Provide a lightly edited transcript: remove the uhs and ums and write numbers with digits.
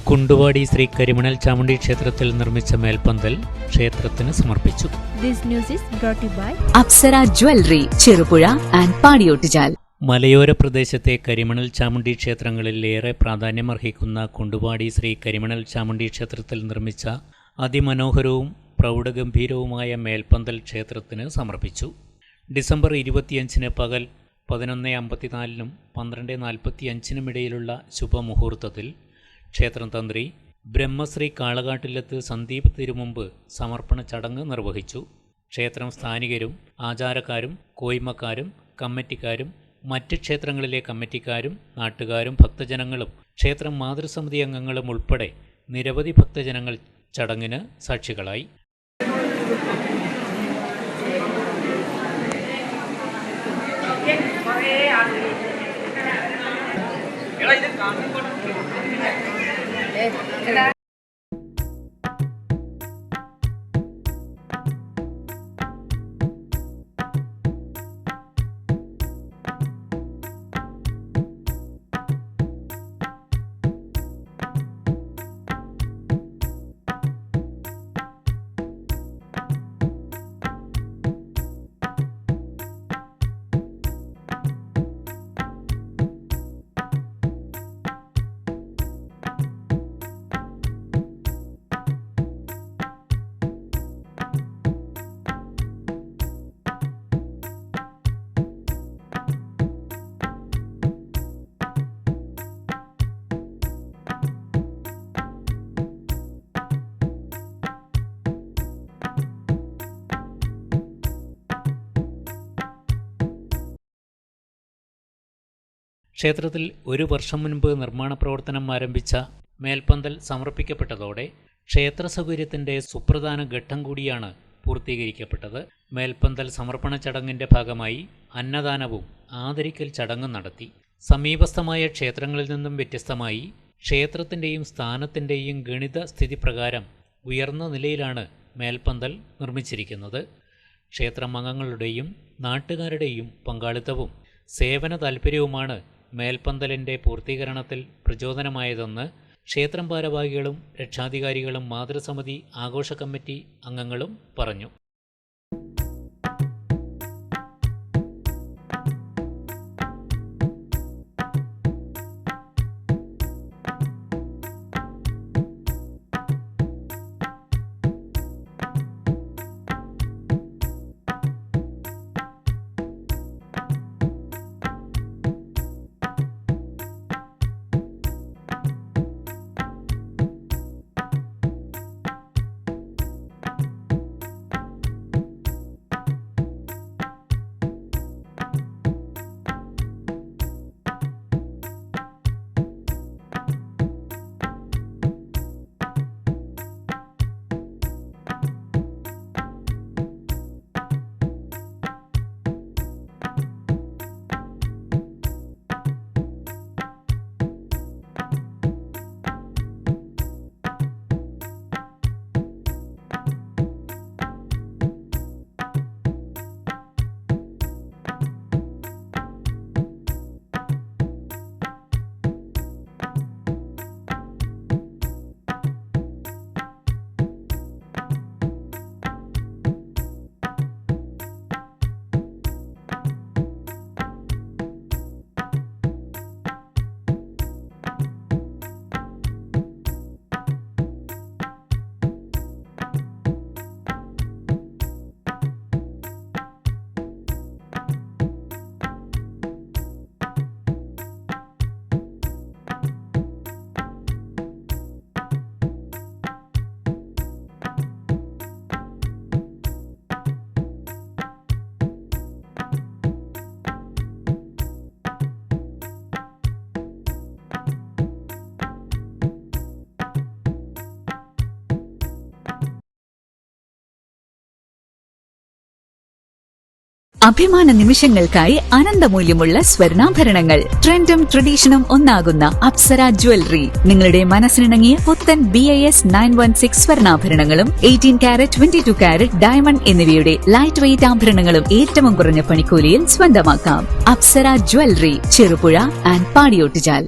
കുണ്ടുവാടി ശ്രീ കരിമണൽ ചാമുണ്ഡി ക്ഷേത്രത്തിൽ നിർമ്മിച്ച മേൽപ്പന്തൽ ക്ഷേത്രത്തിന് സമർപ്പിച്ചു. Apsara jewellery, Cherupuzha and Padiyottuchal. മലയോര പ്രദേശത്തെ കരിമണൽ ചാമുണ്ഡി ക്ഷേത്രങ്ങളിൽ ഏറെ പ്രാധാന്യമർഹിക്കുന്ന കുണ്ടുവാടി ശ്രീ കരിമണൽ ചാമുണ്ഡി ക്ഷേത്രത്തിൽ നിർമ്മിച്ച അതിമനോഹരവും പ്രൗഢഗംഭീരവുമായ മേൽപ്പന്തൽ ക്ഷേത്രത്തിന് സമർപ്പിച്ചു. ഡിസംബർ 25 പകൽ 11:54 12:45 ഇടയിലുള്ള ശുഭമുഹൂർത്തത്തിൽ ക്ഷേത്രം തന്ത്രി ബ്രഹ്മശ്രീ കാളകാട്ടിലത്ത് സന്ദീപ് തിരുമുമ്പ് സമർപ്പണ ചടങ്ങ് നിർവഹിച്ചു. ക്ഷേത്രം സ്ഥാനികരും ആചാരക്കാരും കോയ്മക്കാരും കമ്മിറ്റിക്കാരും മറ്റ് ക്ഷേത്രങ്ങളിലെ കമ്മിറ്റിക്കാരും നാട്ടുകാരും ഭക്തജനങ്ങളും ക്ഷേത്രം മാതൃസമിതി അംഗങ്ങളും ഉൾപ്പെടെ നിരവധി ഭക്തജനങ്ങൾ ചടങ്ങിന് സാക്ഷികളായി. ക്ഷേത്രത്തിൽ 1 വർഷം മുൻപ് നിർമ്മാണ പ്രവർത്തനം ആരംഭിച്ച മേൽപ്പന്തൽ സമർപ്പിക്കപ്പെട്ടതോടെ ക്ഷേത്ര സൗകര്യത്തിൻ്റെ സുപ്രധാന ഘട്ടം കൂടിയാണ് പൂർത്തീകരിക്കപ്പെട്ടത്. മേൽപ്പന്തൽ സമർപ്പണ ചടങ്ങിൻ്റെ ഭാഗമായി അന്നദാനവും ആദരിക്കൽ ചടങ്ങും നടത്തി. സമീപസ്ഥമായ ക്ഷേത്രങ്ങളിൽ നിന്നും വ്യത്യസ്തമായി ക്ഷേത്രത്തിൻ്റെയും സ്ഥാനത്തിൻ്റെയും ഗണിത സ്ഥിതി പ്രകാരം ഉയർന്ന നിലയിലാണ് മേൽപ്പന്തൽ നിർമ്മിച്ചിരിക്കുന്നത്. ക്ഷേത്രമംഗങ്ങളുടെയും നാട്ടുകാരുടെയും പങ്കാളിത്തവും സേവന താൽപ്പര്യവുമാണ് മേൽപ്പന്തലിൻ്റെ പൂർത്തീകരണത്തിൽ പ്രചോദനമായതെന്ന് ക്ഷേത്രം ഭാരവാഹികളും രക്ഷാധികാരികളും മാതൃസമിതി ആഘോഷ കമ്മിറ്റി അംഗങ്ങളും പറഞ്ഞു. അഭിമാന നിമിഷങ്ങൾക്കായി അനന്തമൂല്യമുള്ള സ്വർണ്ണാഭരണങ്ങൾ. ട്രെൻഡും ട്രഡീഷനും ഒന്നാകുന്ന അപ്സര ജ്വല്ലറി. നിങ്ങളുടെ മനസ്സിനിണങ്ങിയ പുത്തൻ BIS 916 സ്വർണ്ണാഭരണങ്ങളും 18 കാരറ്റ് 22 കാരറ്റ് ഡയമണ്ട് എന്നിവയുടെ ലൈറ്റ് വെയ്റ്റ് ആഭരണങ്ങളും ഏറ്റവും കുറഞ്ഞ പണിക്കൂലിയിൽ സ്വന്തമാക്കാം. Apsara jewellery, Cherupuzha and Padiyottuchal.